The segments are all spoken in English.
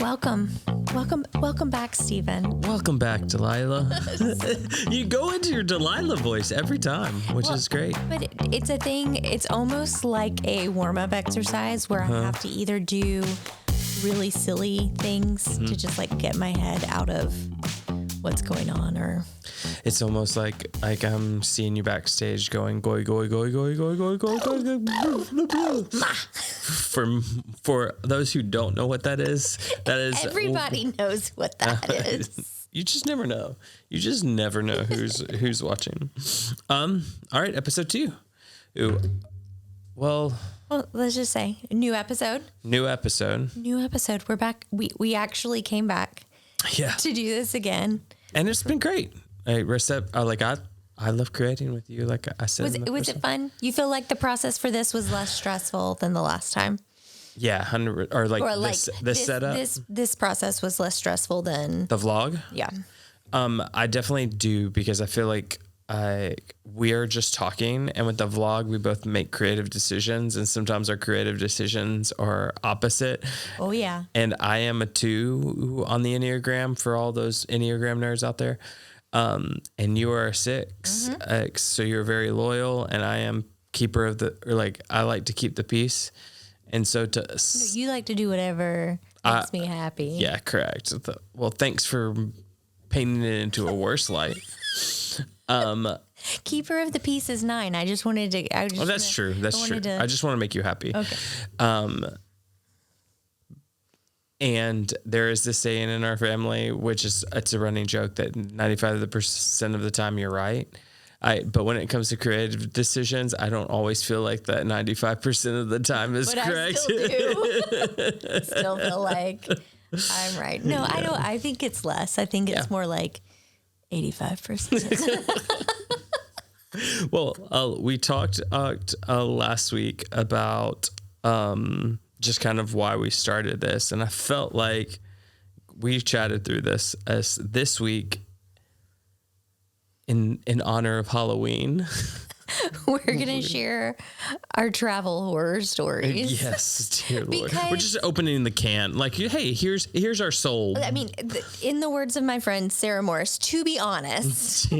Welcome back, Stephen. Welcome back, Delilah. You go into your Delilah voice every time, which is great. But it's a thing. It's almost like a warm-up exercise where I have to either do really silly things to just like get my head out of what's going on, or It's almost like I'm seeing you backstage going goy goy goy goy goy goy goy goy. For those who don't know what that is everybody knows what that is. You just never know. You just never know who's watching. All right, episode 2. Ooh. Well, let's just say new episode. New episode. We're back. We actually came back. Yeah. To do this again. And it's been great. I love creating with you. Like I said, was it fun? You feel like the process for this was less stressful than the last time? Yeah, 100 or this setup. This process was less stressful than the vlog. Yeah. I definitely do, because I feel like we are just talking, and with the vlog, we both make creative decisions, and sometimes our creative decisions are opposite. Oh yeah. And I am a 2 on the Enneagram for all those Enneagram nerds out there. And you are a 6, so you're very loyal, and I am keeper of I like to keep the peace. And so you like to do whatever makes me happy. Yeah, correct. Well, thanks for painting it into a worse light. Keeper of the peace is 9. I just wanted to. That's true. That's true. I just want to make you happy. Okay. And there is this saying in our family, it's a running joke, that 95% of the time you're right. But when it comes to creative decisions, I don't always feel like that 95% of the time is correct. I still feel like I'm right. No, I don't. I think it's less. I think it's more like 85%. Well, we talked last week about just kind of why we started this, and I felt like we chatted through this as this week in honor of Halloween. We're going to share our travel horror stories. Yes, dear Lord. We're just opening the can. Like, hey, here's our soul. I mean, in the words of my friend Sarah Morris, to be honest,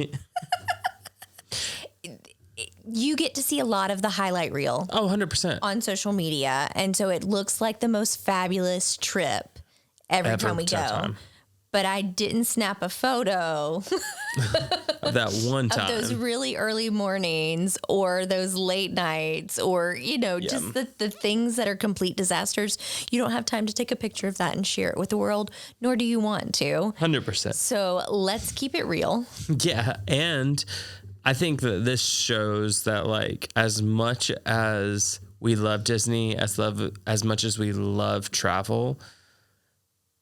you get to see a lot of the highlight reel. Oh, 100%. On social media. And so it looks like the most fabulous trip every time we go. But I didn't snap a photo of that one time. Of those really early mornings or those late nights, or, just the things that are complete disasters. You don't have time to take a picture of that and share it with the world, nor do you want to. 100%. So let's keep it real. Yeah. And I think that this shows that, like, as much as we love Disney, as much as we love travel,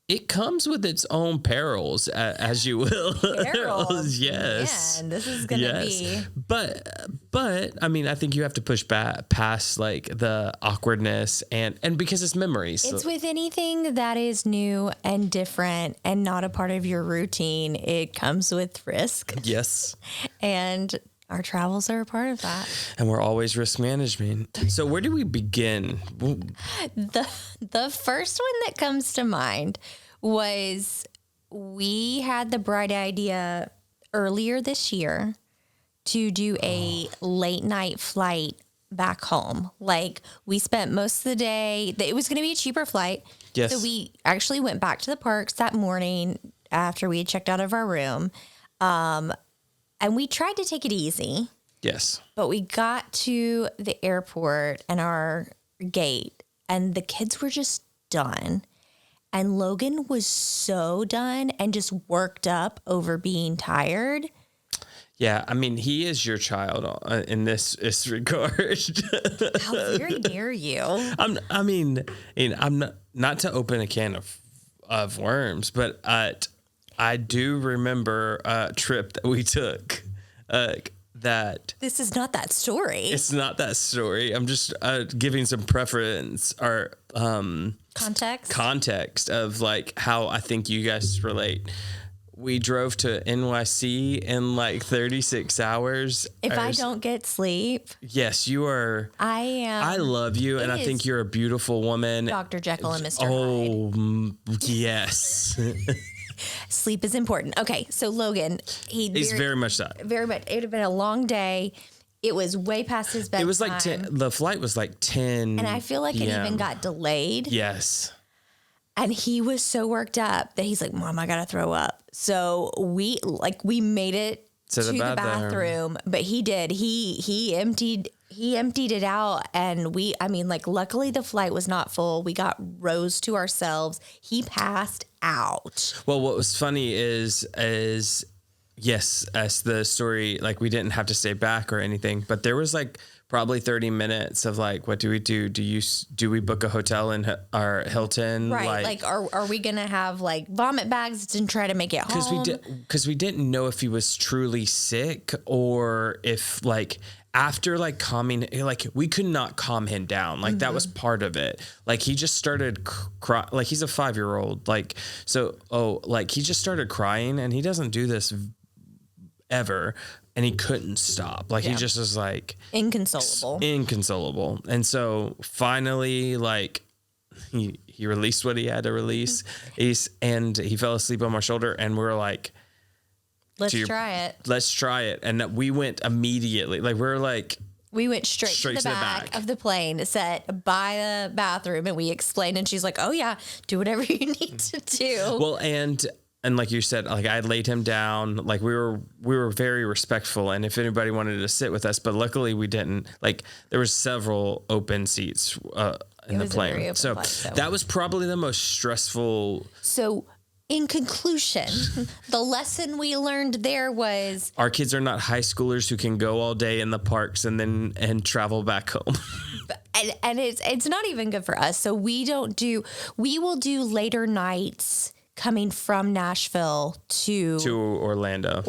it comes with its own perils, as you will. Perils? Yes. Man, this is going to be. But I mean, I think you have to push back past like the awkwardness and because it's memories. It's with anything that is new and different and not a part of your routine. It comes with risk. Yes. And our travels are a part of that. And we're always risk management. So where do we begin? The first one that comes to mind was we had the bright idea earlier this year to do a late night flight back home. Like, we spent most of the day, it was going to be a cheaper flight. Yes. So we actually went back to the parks that morning after we had checked out of our room. And we tried to take it easy. Yes. But we got to the airport and our gate, and the kids were just done. And Logan was so done and just worked up over being tired. Yeah, I mean, he is your child in this regard. How very dare you? I'm not to open a can of worms, but I do remember a trip that we took. That this is not that story. It's not that story. I'm just giving some preference or context of like how I think you guys relate. we drove to NYC in like 36 hours. If I don't get sleep, yes, you are. I am. I love you, and I think you're a beautiful woman. Dr. Jekyll and Mr. Hyde. Oh, yes. Sleep is important. Okay, so Logan, he's very much that. Very much. It had been a long day. It was way past his bedtime. It was like 10. The flight was like 10. And I feel like it even got delayed. Yes. And he was so worked up that he's like, Mom, I gotta throw up. So we made it to the bathroom, but he did. He emptied it out, and luckily the flight was not full. We got rows to ourselves. He passed out. Well, what was funny is yes, as the story, like we didn't have to stay back or anything, but there was like probably 30 minutes of like, what do we do? Do we book a hotel in our Hilton? Right. Like are we going to have like vomit bags and try to make it home? Because we didn't know if he was truly sick or if like after like calming, like we could not calm him down. Like that was part of it. Like he just started crying. Like he's a 5-year-old. Like, he just started crying, and he doesn't do this ever. And he couldn't stop. Like he just was like inconsolable. And so finally, like he released what he had to release. And he fell asleep on my shoulder, and we were like, let's try it. And we went immediately. Like we went straight to the back of the plane, sat by the bathroom, and we explained, and she's like, oh yeah, do whatever you need to do. Well, and like you said, like I laid him down, like we were very respectful. And if anybody wanted to sit with us, but luckily we didn't, like there was several open seats in the plane. So that was probably the most stressful. So in conclusion, the lesson we learned there was our kids are not high schoolers who can go all day in the parks and travel back home. And it's not even good for us. So we will do later nights coming from Nashville to Orlando.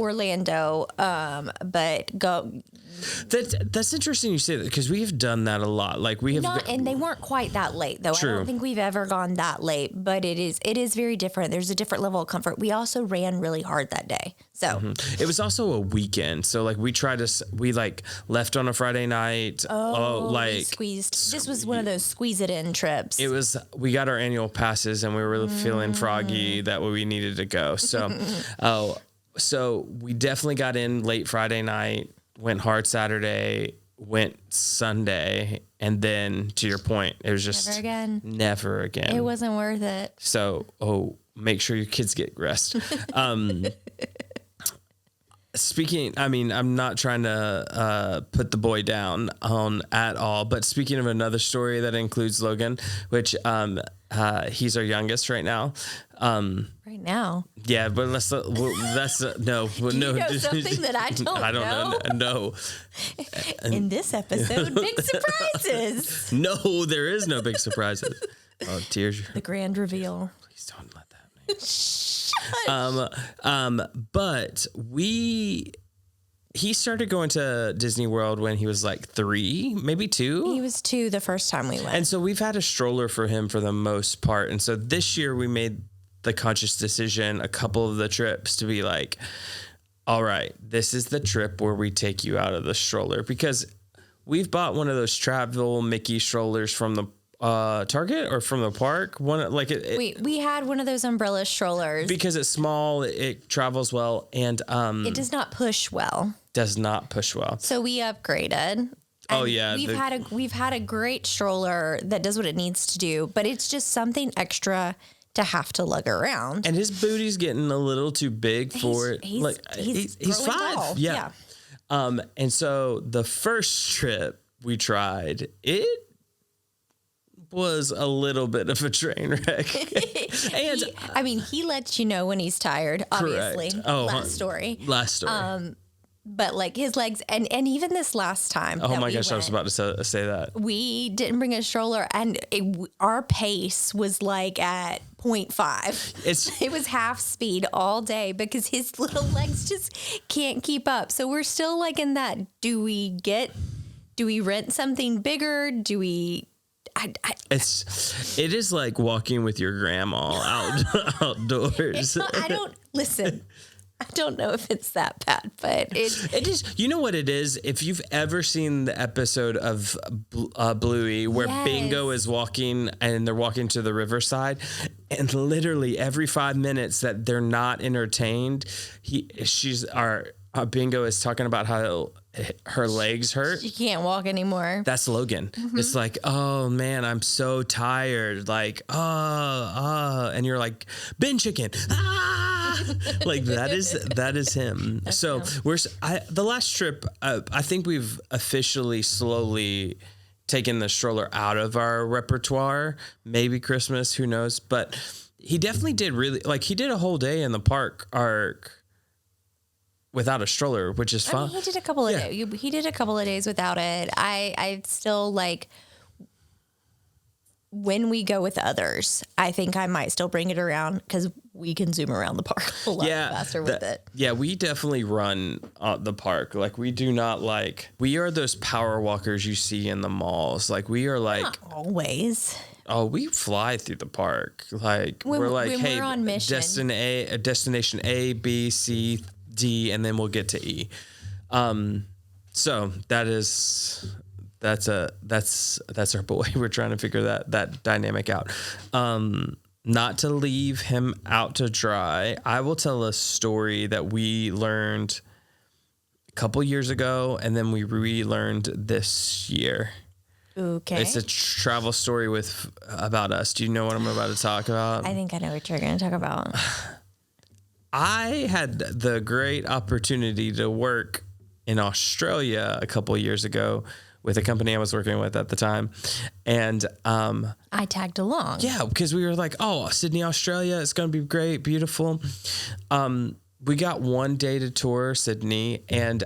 But go. That's interesting you say that, because we have done that a lot. Like we have, and they weren't quite that late though. True. I don't think we've ever gone that late, but it is very different. There's a different level of comfort. We also ran really hard that day, so it was also a weekend. So like we left on a Friday night. We squeezed. This was one of those squeeze it in trips. It was. We got our annual passes, and we were feeling froggy that we needed to go. So, so we definitely got in late Friday night. Went hard Saturday, went Sunday, and then to your point, it was just never again. It wasn't worth it. So, make sure your kids get rest. I'm not trying to put the boy down at all, but speaking of another story that includes Logan, which he's our youngest right now. Right now? Yeah, but no. Do you know something that I don't know? I don't know. In this episode, big surprises. No, there is no big surprises. Oh, tears. The grand reveal. Please don't let that happen. But he started going to Disney World when he was like 3, maybe 2. He was 2 the first time we went. And so we've had a stroller for him for the most part. And so this year we made the conscious decision, a couple of the trips, to be like, all right, this is the trip where we take you out of the stroller, because we've bought one of those travel Mickey strollers from the Target or from the park. We had one of those umbrella strollers because it's small, it travels well, and it does not push well. So we upgraded. We've had a great stroller that does what it needs to do, but it's just something extra to have to lug around. And his booty's getting a little too big for it. He's 5. Tall. Yeah. And so the first trip we tried, it was a little bit of a train wreck. And he lets you know when he's tired, obviously. Correct. Last story. But like his legs, and even this last time. Oh my gosh, I was about to say that. We didn't bring a stroller, and our pace was like at 0.5. It was half speed all day because his little legs just can't keep up. So we're still like in that, do we rent something bigger? it is like walking with your grandma outdoors. I don't know if it's that bad, but it is. You know what it is? If you've ever seen the episode of Bluey where Bingo is walking and they're walking to the riverside, and literally every 5 minutes that they're not entertained, Bingo is talking about how her legs hurt. She can't walk anymore. That's Logan. Mm-hmm. It's like, oh man, I'm so tired. Like, and you're like, bin chicken. Like that is him. That's so him. The last trip, I think we've officially slowly taken the stroller out of our repertoire. Maybe Christmas, who knows? But he definitely did he did a whole day in the park arc without a stroller, which is fun. He did a couple of days. He did a couple of days without it. I still like when we go with others, I think I might still bring it around because we can zoom around the park a lot faster with it. Yeah, we definitely run the park. Like we do not we are those power walkers you see in the malls. Like we are like not always. Oh, we fly through the park. Like we're like, hey, we're on mission. Destination A, B, C, D, and then we'll get to E. So that's our boy. We're trying to figure that dynamic out. Not to leave him out to dry, I will tell a story that we learned a couple years ago, and then we relearned this year. Okay. It's a travel story about us. Do you know what I'm about to talk about? I think I know what you're going to talk about. I had the great opportunity to work in Australia a couple years ago with a company I was working with at the time. And I tagged along. Yeah, because we were like, oh, Sydney, Australia, it's going to be great, beautiful. We got one day to tour Sydney, and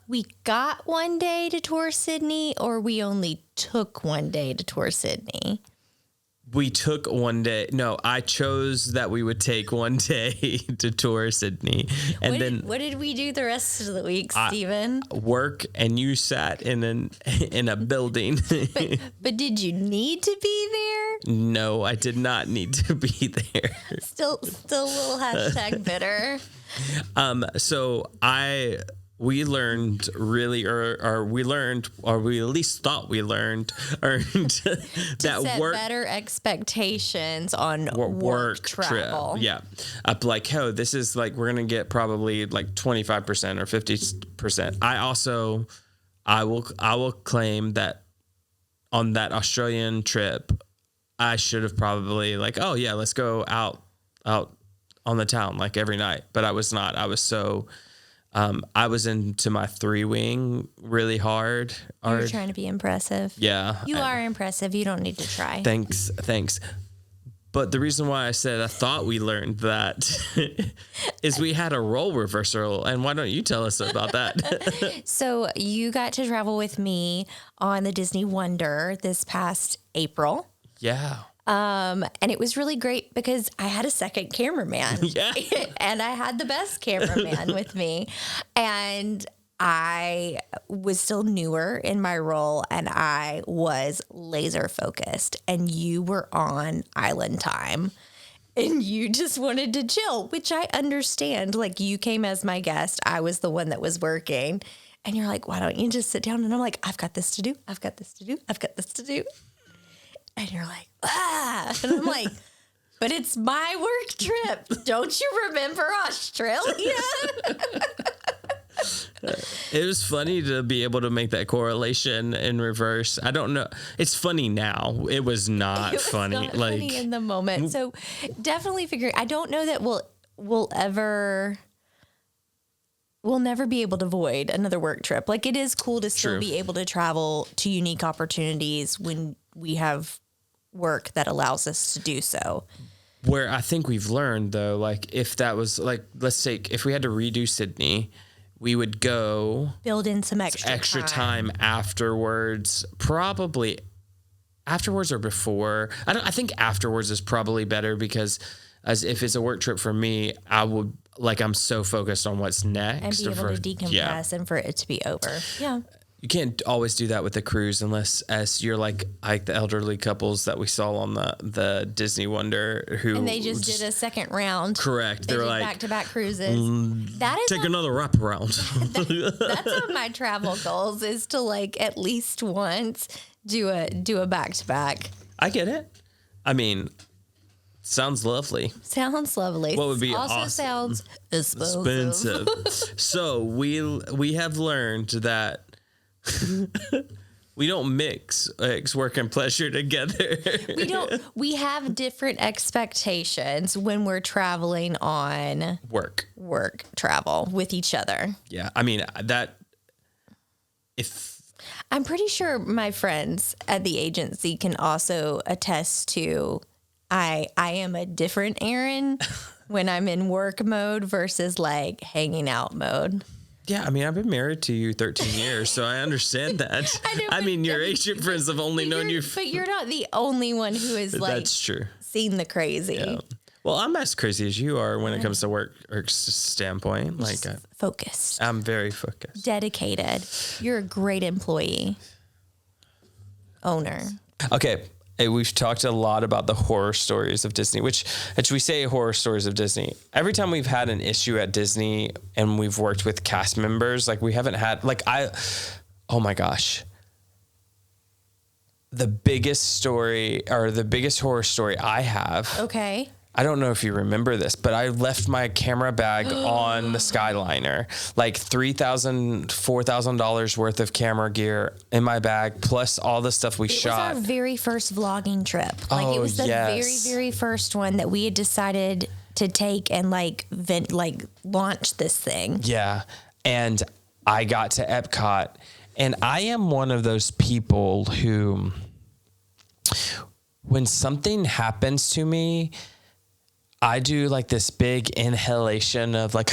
we got one day to tour Sydney, or we only took one day to tour Sydney? We took one day. No, I chose that we would take one day to tour Sydney. And what did we do the rest of the week, Stephen? Work, and you sat in a building. But did you need to be there? No, I did not need to be there. Still a little hashtag bitter. So we learned really, or we at least thought we earned that set better expectations on work travel. Trip. Yeah. Up like, oh, this is like, we're going to get probably like 25% or 50%. I will claim that on that Australian trip, I should have probably like, oh yeah, let's go out on the town like every night. But I was not. I was so... I was into my 3-wing really hard. You were trying to be impressive. Yeah. You are impressive. You don't need to try. Thanks. But the reason why I said I thought we learned that is we had a role reversal. And why don't you tell us about that? So you got to travel with me on the Disney Wonder this past April. Yeah. And it was really great because I had a second cameraman. Yeah. And I had the best cameraman with me. And I was still newer in my role, and I was laser focused. And you were on island time, and you just wanted to chill, which I understand. Like, you came as my guest. I was the one that was working. And you're like, why don't you just sit down? And I'm like, I've got this to do. I've got this to do. I've got this to do. And you're like, and I'm like, but it's my work trip. Don't you remember Australia? It was funny to be able to make that correlation in reverse. I don't know. It's funny now. It was not funny. Not funny in the moment. So definitely I don't know that we'll never be able to avoid another work trip. Like, it is cool to still be able to travel to unique opportunities when we have work that allows us to do so. Where I think we've learned, though, like, if that was like, let's say if we had to redo Sydney, we would build in some extra time afterwards, probably afterwards or before. I think afterwards is probably better, because as if it's a work trip for me, I'm so focused on what's next and be able to decompress and for it to be over. Yeah. you can't always do that with a cruise unless as you're like the elderly couples that we saw on the Disney Wonder who and they just did a second round. Correct. They're like back-to-back cruises. That is take another wraparound. That's one of my travel goals is to like at least once do a back-to-back. I get it. I mean, sounds lovely. Sounds lovely. What would be also awesome? Sounds expensive. So we have learned that we don't mix work and pleasure together. We have different expectations when we're traveling on work travel with each other. Yeah. I mean, I'm pretty sure my friends at the agency can also attest to I am a different Erin when I'm in work mode versus like hanging out mode. Yeah, I mean, I've been married to you 13 years, so I understand that. I mean, your agent friends have only known you. But you're not the only one who is like that's true. Seen the crazy. Yeah. Well, I'm as crazy as you are when it comes to work standpoint. Like focused. I'm very focused. Dedicated. You're a great employee. Owner. Okay. Hey, we've talked a lot about the horror stories of Disney, which we say horror stories of Disney. Every time we've had an issue at Disney and we've worked with cast members, like we haven't had, oh my gosh. The biggest story or the biggest horror story I have. Okay. I don't know if you remember this, but I left my camera bag on the Skyliner, like $3,000, $4,000 worth of camera gear in my bag, plus all the stuff we shot. It was our very first vlogging trip. It was the very, very first one that we had decided to take and launch this thing. Yeah. And I got to Epcot, and I am one of those people who, when something happens to me, I do like this big inhalation of like.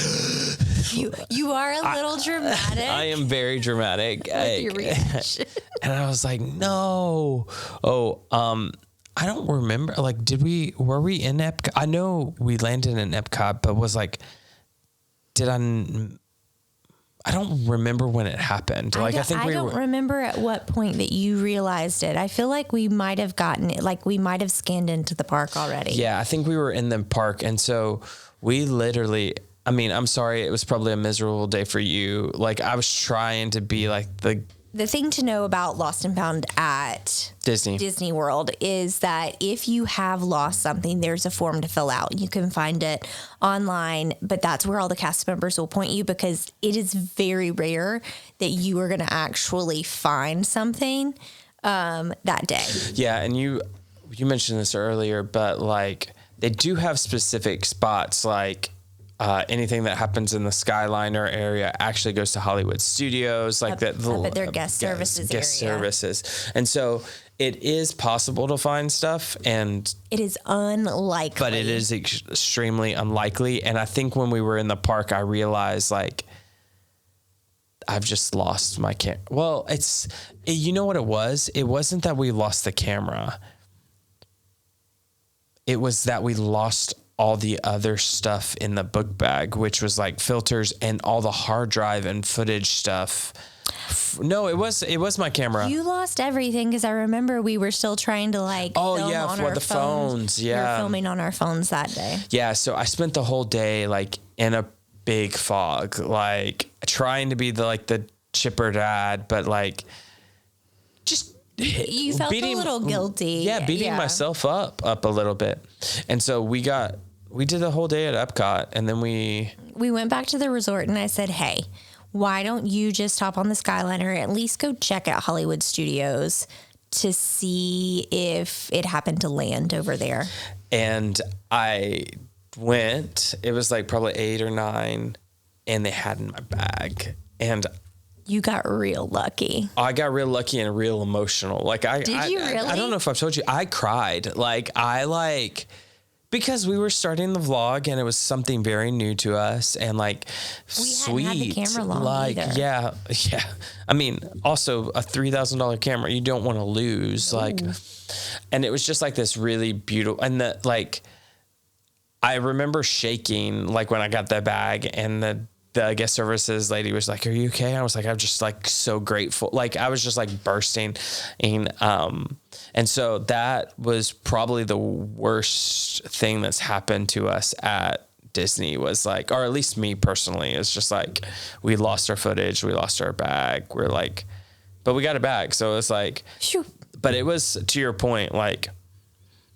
You are a little dramatic. I am very dramatic. With your reaction. And I was like, no. I don't remember. Like, were we in Epcot? I know we landed in Epcot, but was like, I don't remember when it happened. I don't remember at what point that you realized it. I feel like we might have gotten it, like we might have scanned into the park already. Yeah, I think we were in the park. And so we literally, I mean, I'm sorry, it was probably a miserable day for you. Like I was trying to be like the thing to know about Lost and Found at Disney World is that if you have lost something, there's a form to fill out. You can find it online, but that's where all the cast members will point you because it is very rare that you are going to actually find something that day. Yeah, and you mentioned this earlier, but like they do have specific spots like anything that happens in the Skyliner area actually goes to Hollywood Studios, like that. Up at their guest services. And so it is possible to find stuff, and it is unlikely. But it is extremely unlikely. And I think when we were in the park, I realized like I've just lost my camera. Well, you know what it was? It wasn't that we lost the camera. It was that we lost all the other stuff in the book bag, which was like filters and all the hard drive and footage stuff. No, it was my camera. You lost everything because I remember we were still trying to film on for our the phones. Yeah. We were filming on our phones that day. Yeah. So I spent the whole day like in a big fog, like trying to be the chipper dad, but like just you felt a little guilty. Yeah. Beating myself up a little bit. And so we did the whole day at Epcot, and then we went back to the resort, and I said, hey, why don't you just hop on the Skyliner, at least go check out Hollywood Studios to see if it happened to land over there. And I went, it was like probably 8 or 9, and they had in my bag. And you got real lucky. I got real lucky and real emotional. Did you really? I don't know if I've told you, I cried. Because we were starting the vlog and it was something very new to us and sweet. We hadn't had the camera long either. Yeah. I mean, also a $3,000 camera you don't want to lose. And it was just like this really beautiful, and I remember shaking when I got that bag and the guest services lady was like, "Are you okay?" I was like, "I'm just like so grateful." Like I was just like bursting. And so that was probably the worst thing that's happened to us at Disney, was like, or at least me personally, it's just like, we lost our footage, we lost our bag. We're like, but we got it back. So it's like, Phew. but it was, to your point, like,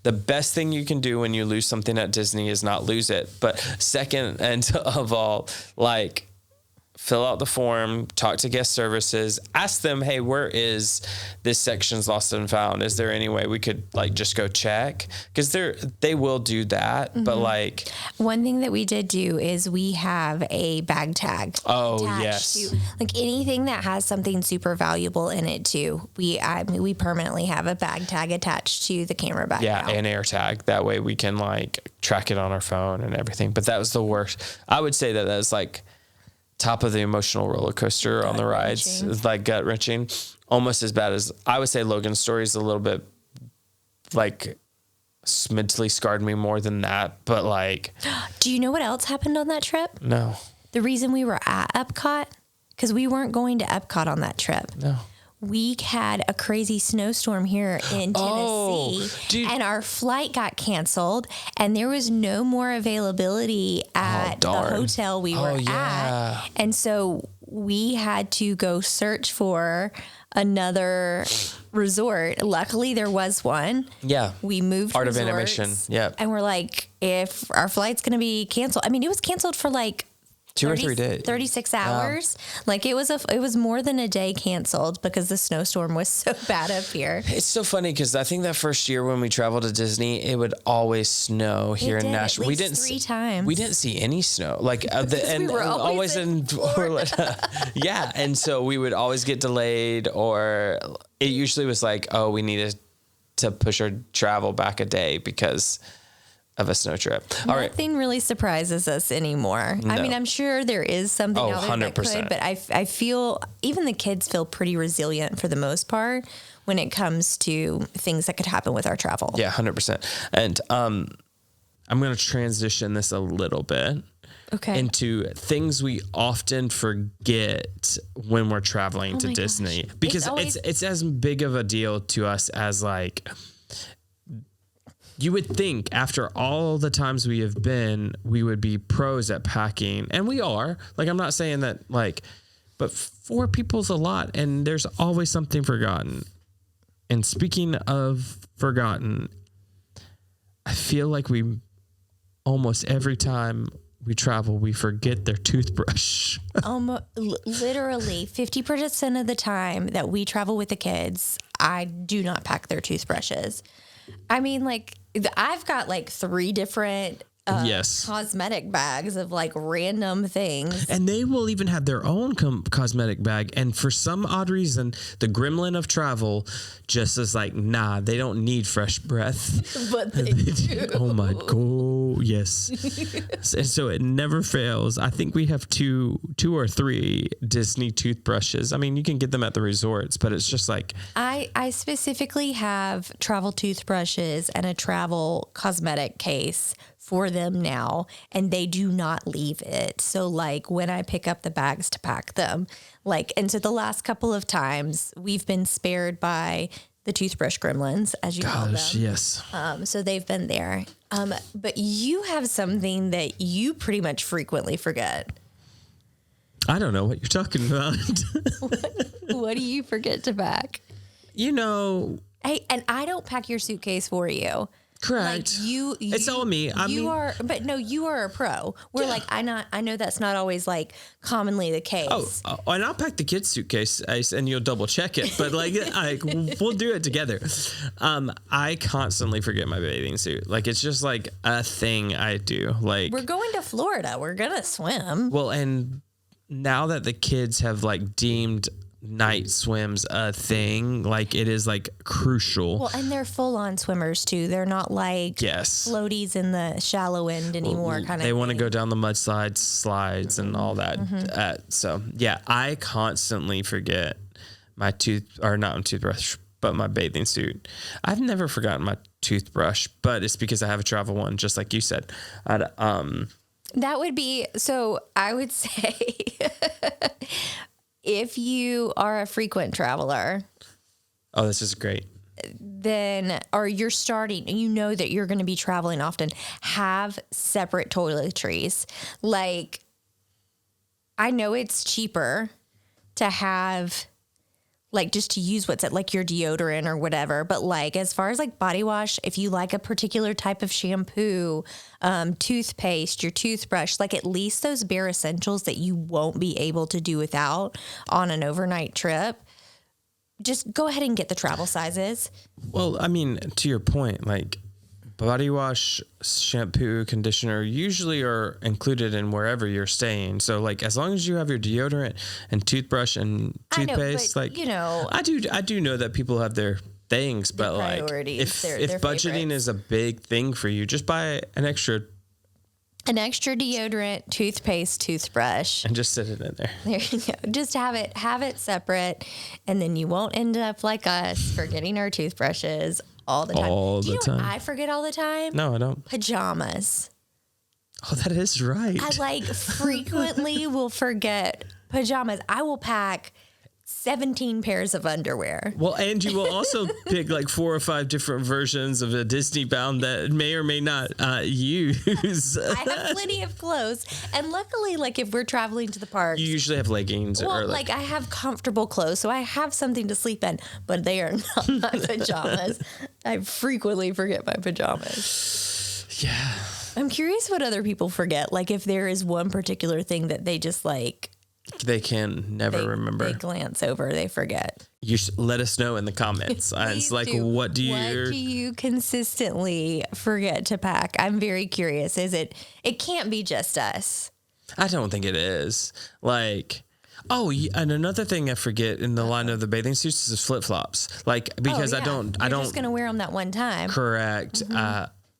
the best thing you can do when you lose something at Disney is not lose it. But second, and of all, like, fill out the form, talk to guest services, ask them, hey, where is this section's lost and found? Is there any way we could like just go check? Because they will do that. Mm-hmm. But like, one thing that we did do is we have a bag tag. Oh yes. To, like anything that has something super valuable in it too. We permanently have a bag tag attached to the camera bag. Yeah. Now. And air tag. That way we can like track it on our phone and everything. But that was the worst. I would say that that's like top of the emotional roller coaster on the rides. It's like gut wrenching, almost as bad as, I would say Logan's story is a little bit like mentally scarred me more than that. But like, do you know what else happened on that trip? No. The reason we were at Epcot, because we weren't going to Epcot on that trip. No. We had a crazy snowstorm here in Tennessee, and our flight got canceled, and there was no more availability at the hotel we were at. And so we had to go search for another resort. Luckily, there was one. Yeah. We moved Art resorts, of Animation. Yeah. And we're like, if our flight's going to be canceled, I mean, it was canceled for like 2 or 3 days, 36 hours. Like it was more than a day canceled because the snowstorm was so bad up here. It's so funny because I think that first year when we traveled to Disney, it would always snow here in Nashville. We didn't 3 times. We didn't see any snow. Like we were always in Florida. Yeah, and so we would always get delayed, or it usually was like, oh, we needed to push our travel back a day because of a snow trip. All right. Nothing really surprises us anymore. No. I mean, I'm sure there is something out there 100%. That could, but I feel even the kids feel pretty resilient for the most part when it comes to things that could happen with our travel. Yeah, 100%. And I'm going to transition this a little bit. Okay. Into things we often forget when we're traveling to Disney. Gosh. Because it's as big of a deal to us as like, you would think after all the times we have been, we would be pros at packing. And we are. Like, I'm not saying that, like, but 4 people's a lot, and there's always something forgotten. And speaking of forgotten, I feel like we almost every time we travel, we forget their toothbrush. Literally 50% of the time that we travel with the kids, I do not pack their toothbrushes. I mean, like, I've got like 3 different cosmetic bags of like random things. And they will even have their own cosmetic bag. And for some odd reason, the gremlin of travel just is like, nah, they don't need fresh breath. But they do. Oh my God. Yes. And so it never fails. I think we have two or 3 Disney toothbrushes. I mean, you can get them at the resorts, but it's just like. I specifically have travel toothbrushes and a travel cosmetic case for them now, and they do not leave it. So like when I pick up the bags to pack them, like, and so the last couple of times we've been spared by the toothbrush gremlins, as you call them. Yes. So they've been there. But you have something that you pretty much frequently forget. I don't know what you're talking about. What do you forget to pack? You know. Hey, and I don't pack your suitcase for you. Correct. Like you it's all me. You are a pro. We're like, I know that's not always like commonly the case. Oh, and I'll pack the kids' suitcase, and you'll double check it. But like, we'll do it together. I constantly forget my bathing suit. Like, it's just like a thing I do. Like, we're going to Florida. We're gonna swim. Well, and now that the kids have like deemed night swims a thing, like it is like crucial. Well, and they're full on swimmers too. They're not like floaties in the shallow end anymore. They want to go down the slides and all that. Mm-hmm. So yeah, I constantly forget my not my toothbrush, but my bathing suit. I've never forgotten my toothbrush, but it's because I have a travel one, just like you said. That would be, so I would say if you are a frequent traveler, Oh, this is great. then, or you're starting, you know that you're going to be traveling often, have separate toiletries. Like, I know it's cheaper to have, like, just to use what's at, like, your deodorant or whatever. But, like, as far as, like, body wash, if you like a particular type of shampoo, toothpaste, your toothbrush, like, at least those bare essentials that you won't be able to do without on an overnight trip, just go ahead and get the travel sizes. Well, I mean, to your point, like body wash, shampoo, conditioner usually are included in wherever you're staying. So like as long as you have your deodorant and toothbrush and toothpaste, but, like you know, I do know that people have their things, but like if their budgeting favorites. is a big thing for you, just buy an extra deodorant, toothpaste, toothbrush. and just sit it in there. There you go. Just have it separate, and then you won't end up like us forgetting our toothbrushes all the time. Do you know what I forget all the time? No, I don't. Pajamas. Oh, that is right. I like frequently will forget pajamas. I will pack 17 pairs of underwear. Well, and you will also pick like 4 or 5 different versions of a Disney bound that may or may not use. I have plenty of clothes. And luckily, like if we're traveling to the park, You usually have leggings. well, or like I have comfortable clothes, so I have something to sleep in, but they are not my pajamas. I frequently forget my pajamas. Yeah. I'm curious what other people forget. Like if there is one particular thing that they just like, They can never remember. they glance over, they forget. You let us know in the comments. It's like, what do you consistently forget to pack? I'm very curious. It can't be just us. I don't think it is. Like, oh, and another thing I forget in the line of the bathing suits is flip flops. Like, because Oh, yeah. I don't You're just going to wear them that one time. correct.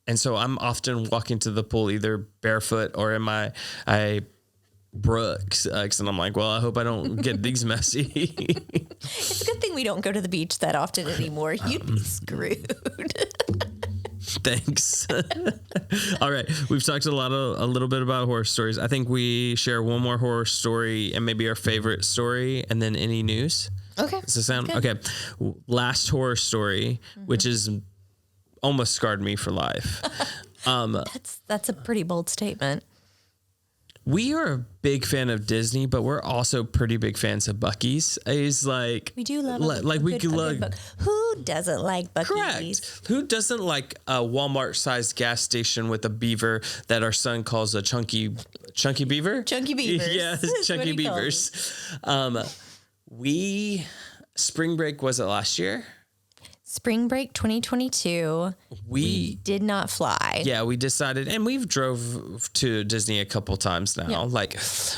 And so I'm often walking to the pool either barefoot or in my Brooks, and I'm like, well, I hope I don't get these messy. It's a good thing we don't go to the beach that often anymore. You'd be screwed. Thanks. All right, we've talked a little bit about horror stories. I think we share one more horror story and maybe our favorite story, and then any news. Okay. Does it sound okay? Last horror story, which is almost scarred me for life. That's a pretty bold statement. We are a big fan of Disney, but we're also pretty big fans of Buc-ee's. It's like We do love Who doesn't like Buc-ee's? Correct. Who doesn't like a Walmart-sized gas station with a beaver that our son calls a chunky beaver? Chunky beavers. Yes, That's chunky what he calls beavers. Spring break, was it last year? Spring break 2022. We did not fly. Yeah, we decided, and we've drove to Disney a couple times now. Yeah.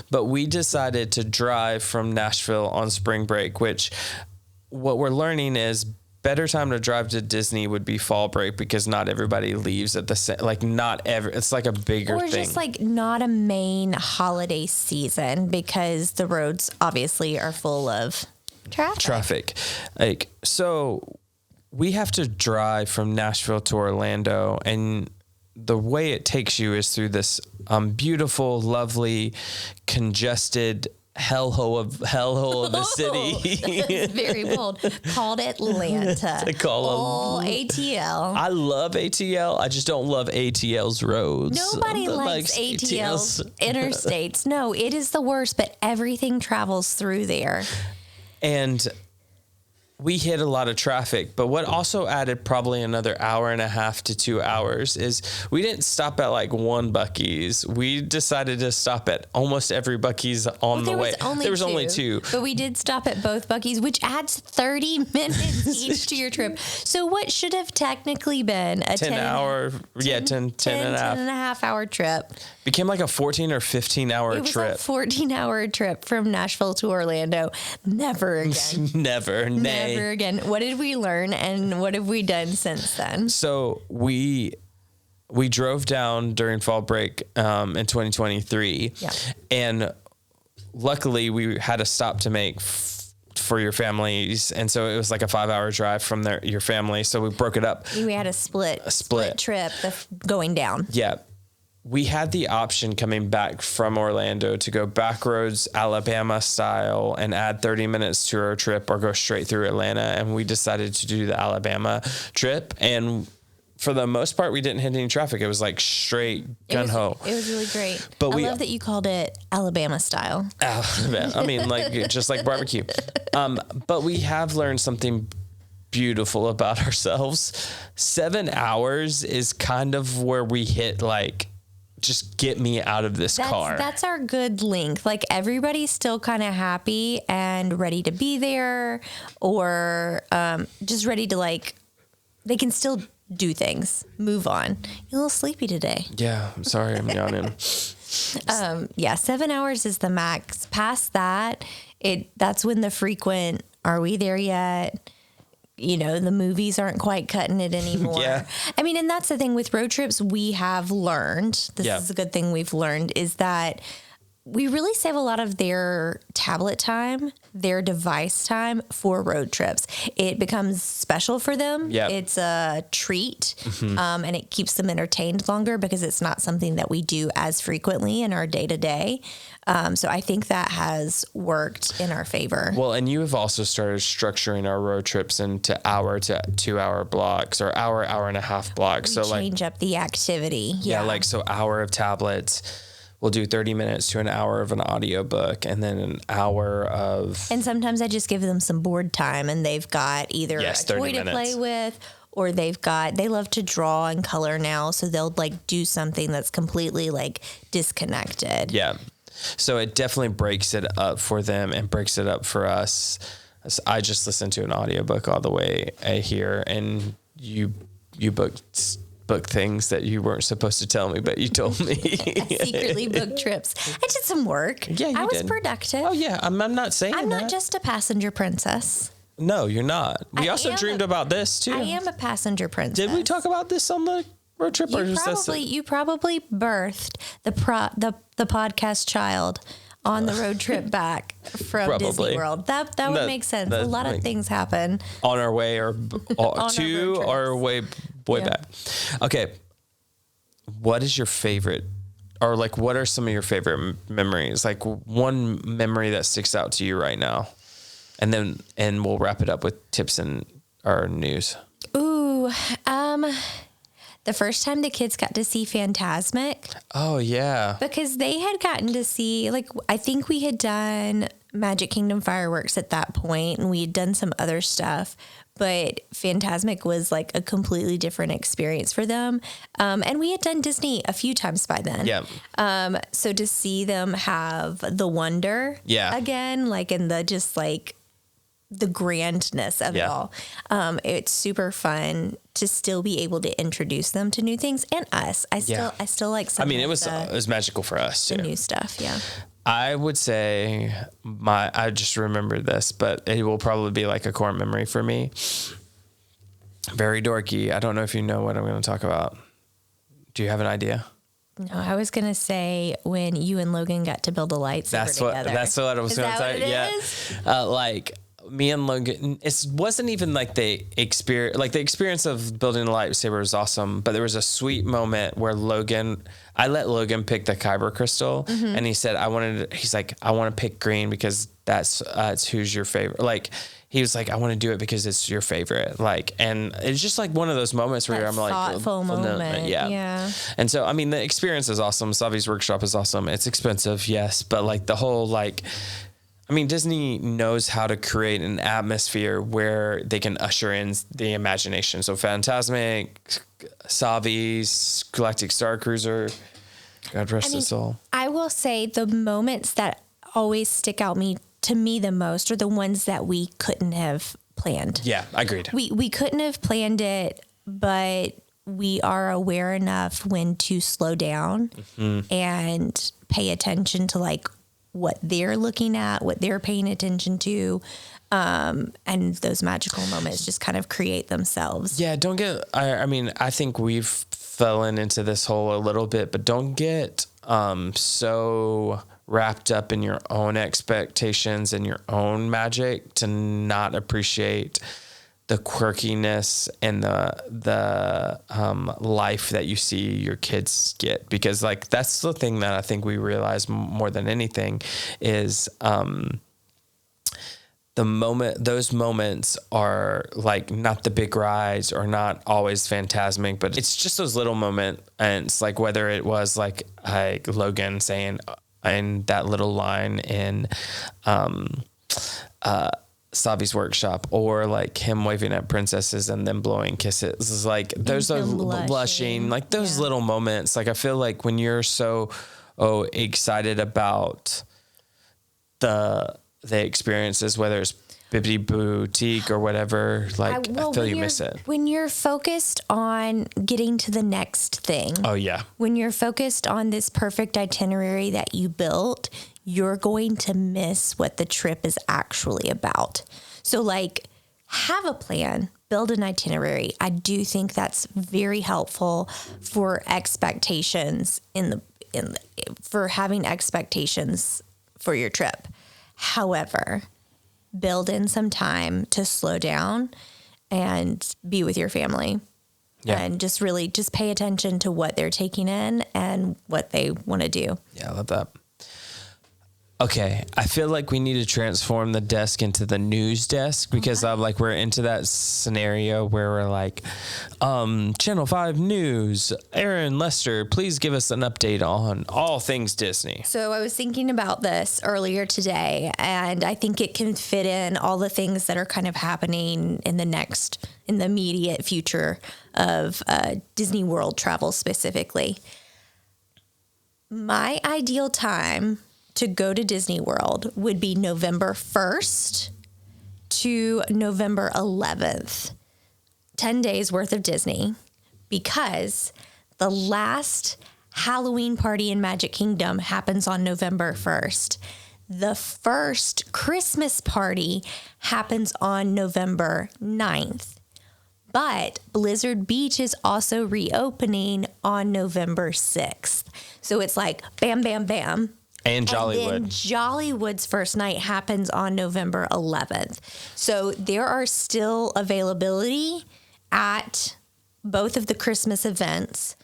But we decided to drive from Nashville on spring break, which what we're learning is better time to drive to Disney would be fall break because not everybody leaves at the same, like it's like a bigger thing. Or just like not a main holiday season because the roads obviously are full of traffic. Like, so we have to drive from Nashville to Orlando, and the way it takes you is through this beautiful, lovely, congested hellhole of a city. That's very bold. Called Atlanta. They call them ATL. I love ATL. I just don't love ATL's roads. Nobody likes ATL's interstates. No, it is the worst, but everything travels through there. And we hit a lot of traffic, but what also added probably another hour and a half to 2 hours is we didn't stop at like one Buc-ee's. We decided to stop at almost every Buc-ee's on the way. There was only two. But we did stop at both Buc-ee's, which adds 30 minutes each to your trip. So what should have technically been a 10 and a half hour trip became like a 14 or 15 hour trip. A 14-hour trip from Nashville to Orlando. Never again. Never again. What did we learn and what have we done since then? So we drove down during fall break in 2023. Yeah. And luckily we had a stop to make for your families. And so it was like a 5-hour drive from your family. So we broke it up. We had a split trip going down. Yeah. we had the option coming back from Orlando to go back roads, Alabama style, and add 30 minutes to our trip, or go straight through Atlanta. And we decided to do the Alabama trip. And for the most part, we didn't hit any traffic. It was like straight gun ho. It was really great. But I love that you called it Alabama style. I mean, like, just like barbecue. But we have learned something beautiful about ourselves. 7 hours is kind of where we hit, like, just get me out of this car. That's our good length. Like, everybody's still kind of happy and ready to be there, or just ready to, like, they can still do things, move on. You're a little sleepy today. Yeah, I'm sorry, I'm yawning. 7 hours is the max. Past that, that's when the frequent, are we there yet? You know, the movies aren't quite cutting it anymore. Yeah. I mean, and that's the thing with road trips we have learned. This is a good thing we've learned, is that we really save a lot of their tablet time, their device time for road trips. It becomes special for them. Yep. It's a treat, and it keeps them entertained longer because it's not something that we do as frequently in our day-to-day. So I think that has worked in our favor. Well, and you have also started structuring our road trips into hour to 2 hour blocks, or hour and a half blocks. We so change up the activity. Yeah, like, so hour of tablets. We'll do 30 minutes to an hour of an audiobook, and then an hour of... And sometimes I just give them some board time, and they've got either a toy to play with, or they love to draw and color now. So they'll, like, do something that's completely, like, disconnected. Yeah. So it definitely breaks it up for them and breaks it up for us. I just listened to an audiobook all the way here, and you book things that you weren't supposed to tell me, but you told me. I secretly booked trips. I did some work. Yeah, I was productive. Oh yeah, I'm not saying I'm that. not just a passenger princess. No, you're not. We also dreamed about this too. I am a passenger princess. Did we talk about this on the road trip? You probably birthed the podcast child on the road trip back from Disney World. That would make sense. A lot of things happen on our way or to our way back. Okay. What is your favorite, or like, what are some of your favorite memories? Like, one memory that sticks out to you right now, and we'll wrap it up with tips and our news. Ooh, the first time the kids got to see Fantasmic. Oh yeah. Because they had gotten to see, like, I think we had done Magic Kingdom fireworks at that point, and we had done some other stuff, but Fantasmic was like a completely different experience for them. And we had done Disney a few times by then. Yeah. So to see them have the wonder again, like, in the just like the grandness of it all. It's super fun to still be able to introduce them to new things, and us. I still like some. I mean, it was magical for us too. The new stuff, yeah. I would say I just remembered this, but it will probably be like a core memory for me. Very dorky. I don't know if you know what I'm going to talk about. Do you have an idea? No, I was going to say when you and Logan got to build a lightsaber together. That's what I was going to say. Yeah. Like, me and Logan, it wasn't even like the experience. Like, the experience of building a lightsaber was awesome, but there was a sweet moment where I let Logan pick the kyber crystal, and he said, I want to pick green because that's who's your favorite. Like, he was like, I want to do it because it's your favorite. Like, and it's just like one of those moments where I'm like, thoughtful moment. Yeah. And so, I mean, the experience is awesome. Savi's workshop is awesome. It's expensive, yes, but like the whole, like, I mean, Disney knows how to create an atmosphere where they can usher in the imagination. So Fantasmic, Savi's, Galactic Star Cruiser, God rest his soul. I will say the moments that always stick out to me the most are the ones that we couldn't have planned. Yeah, I agreed. We couldn't have planned it, but we are aware enough when to slow down and pay attention to, like, what they're looking at, what they're paying attention to, and those magical moments just kind of create themselves. Yeah, I mean, I think we've fallen into this hole a little bit, but don't get so wrapped up in your own expectations and your own magic to not appreciate the quirkiness and the life that you see your kids get, because like that's the thing that I think we realize more than anything is those moments are like not the big rides or not always phantasmic, but it's just those little moments. And it's like whether it was like Logan saying in that little line in Savi's workshop, or like him waving at princesses and then blowing kisses. It's like those are blushing, like those little moments. Like I feel like when you're so excited about the experiences, whether it's Bibbidi Boutique or whatever, like I feel you miss it. When you're focused on getting to the next thing. Oh yeah. When you're focused on this perfect itinerary that you built, you're going to miss what the trip is actually about. So like have a plan, build an itinerary. I do think that's very helpful for expectations for having expectations for your trip. However, build in some time to slow down and be with your family. Yeah. And just pay attention to what they're taking in and what they want to do. Yeah, I love that. Okay, I feel like we need to transform the desk into the news desk, because we're into that scenario where we're like, Channel 5 News, Aaron Lester, please give us an update on all things Disney. So I was thinking about this earlier today, and I think it can fit in all the things that are kind of happening in the immediate future of Disney World travel specifically. My ideal time to go to Disney World would be November 1st to November 11th. 10 days worth of Disney, because the last Halloween party in Magic Kingdom happens on November 1st. The first Christmas party happens on November 9th. But Blizzard Beach is also reopening on November 6th. So it's like bam, bam, bam. And Jollywood. And then Jollywood's first night happens on November 11th. So there are still availability at both of the Christmas events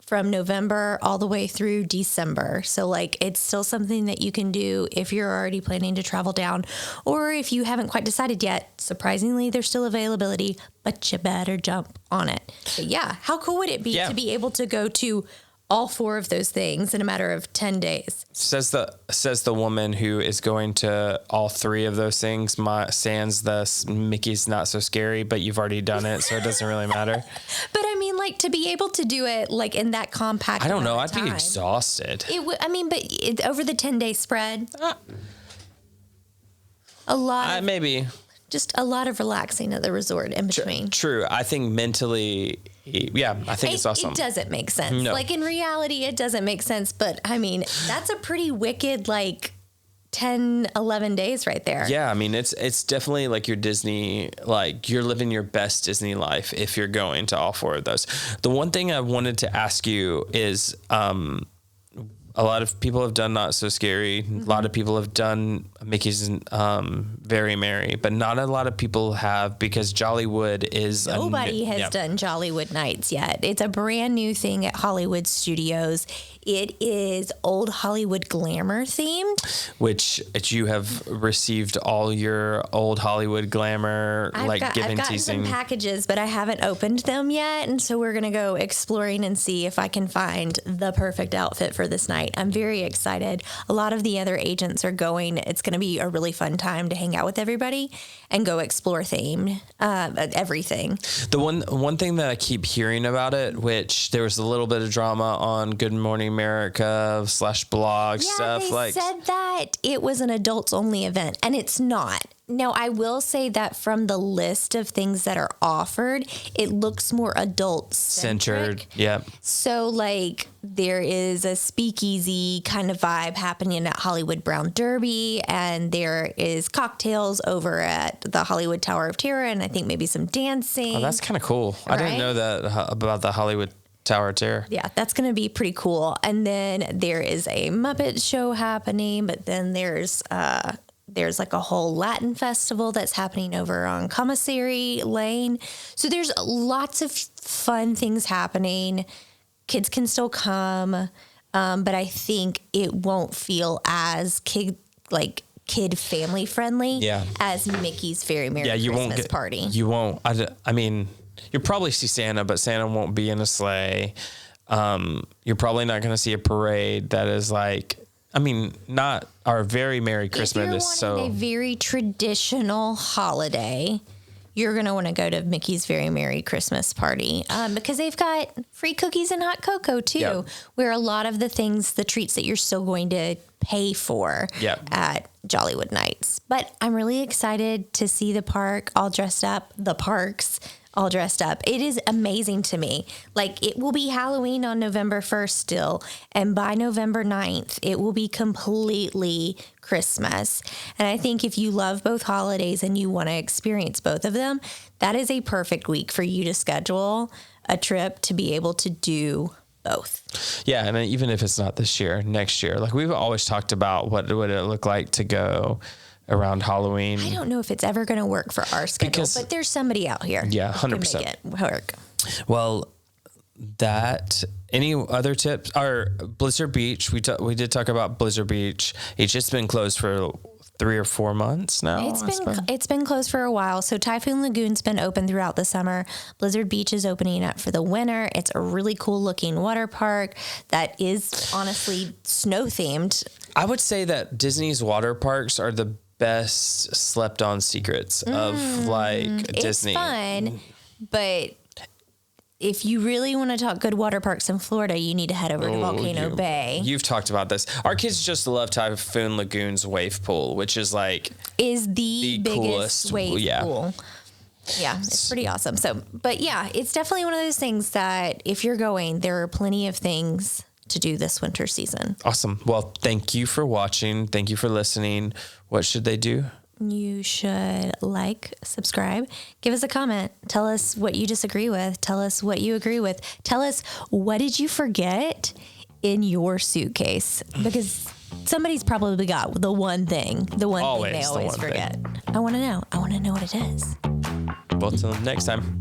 from November all the way through December. So like it's still something that you can do if you're already planning to travel down, or if you haven't quite decided yet. Surprisingly, there's still availability, but you better jump on it. But yeah, how cool would it be to be able to go to all four of those things in a matter of 10 days. Says the woman who is going to all three of those things, sans the Mickey's Not So Scary, but you've already done it, so it doesn't really matter. But I mean, like, to be able to do it like in that compact I don't know. I'd be exhausted. But over the 10-day spread, a lot. Maybe. Just a lot of relaxing at the resort in between. True. I think mentally, I think it's awesome. It doesn't make sense. No. Like in reality, it doesn't make sense. But I mean, that's a pretty wicked, like 10, 11 days right there. Yeah. I mean, it's definitely like your Disney, like you're living your best Disney life if you're going to all four of those. The one thing I wanted to ask you is, a lot of people have done Not So Scary. Mm-hmm. A lot of people have done Mickey's Very Merry, but not a lot of people have, because Jollywood is... Nobody has done Jollywood Nights yet. It's a brand new thing at Hollywood Studios. It is old Hollywood glamour themed. Which you have received all your old Hollywood glamour, I've gotten some packages, but I haven't opened them yet. And so we're going to go exploring and see if I can find the perfect outfit for this night. I'm very excited. A lot of the other agents are going. It's going to be a really fun time to hang out with everybody and go explore everything. The one thing that I keep hearing about it, which there was a little bit of drama on Good Morning America /blog stuff. They said that it was an adults only event, and it's not. Now, I will say that from the list of things that are offered, it looks more adult-centered. Yeah. So, like, there is a speakeasy kind of vibe happening at Hollywood Brown Derby, and there is cocktails over at the Hollywood Tower of Terror, and I think maybe some dancing. Oh, that's kind of cool. Right? I didn't know that about the Hollywood Tower of Terror. Yeah, that's going to be pretty cool. And then there is a Muppet show happening, but then there's there's like a whole Latin festival that's happening over on Commissary Lane. So there's lots of fun things happening. Kids can still come, but I think it won't feel as kid family friendly as Mickey's Very Merry Christmas Party. You won't. I mean, you'll probably see Santa, but Santa won't be in a sleigh. You're probably not going to see a parade that is like, I mean, not our Very Merry Christmas. If you're wanting a very traditional holiday, you're going to want to go to Mickey's Very Merry Christmas Party because they've got free cookies and hot cocoa too, where a lot of the treats that you're still going to pay for at Jollywood Nights. But I'm really excited to see the parks all dressed up. It is amazing to me. Like, it will be Halloween on November 1st still, and by November 9th, it will be completely Christmas. And I think if you love both holidays and you want to experience both of them, that is a perfect week for you to schedule a trip to be able to do both. Yeah, and even if it's not this year, next year, like we've always talked about what would it look like to go around Halloween. I don't know if it's ever going to work for our schedule, but there's somebody out here. Yeah, 100%. Make it work. Well, any other tips? Our Blizzard Beach, we did talk about Blizzard Beach. It's just been closed for 3 or 4 months now. It's been closed for a while. So Typhoon Lagoon's been open throughout the summer. Blizzard Beach is opening up for the winter. It's a really cool looking water park that is honestly snow themed. I would say that Disney's water parks are the best slept on secrets of Disney. It's fun, but if you really want to talk good water parks in Florida, you need to head over to Volcano Bay. You've talked about this. Our kids just love Typhoon Lagoon's wave pool, which is the biggest coolest wave pool. Yeah, it's pretty awesome. So, but yeah, it's definitely one of those things that if you're going, there are plenty of things to do this winter season. Awesome. Well, thank you for watching. Thank you for listening. What should they do? You should subscribe, give us a comment. Tell us what you disagree with. Tell us what you agree with. Tell us, what did you forget in your suitcase? Because somebody's probably got the one thing they always forget. I want to know. I want to know what it is. Well, till next time.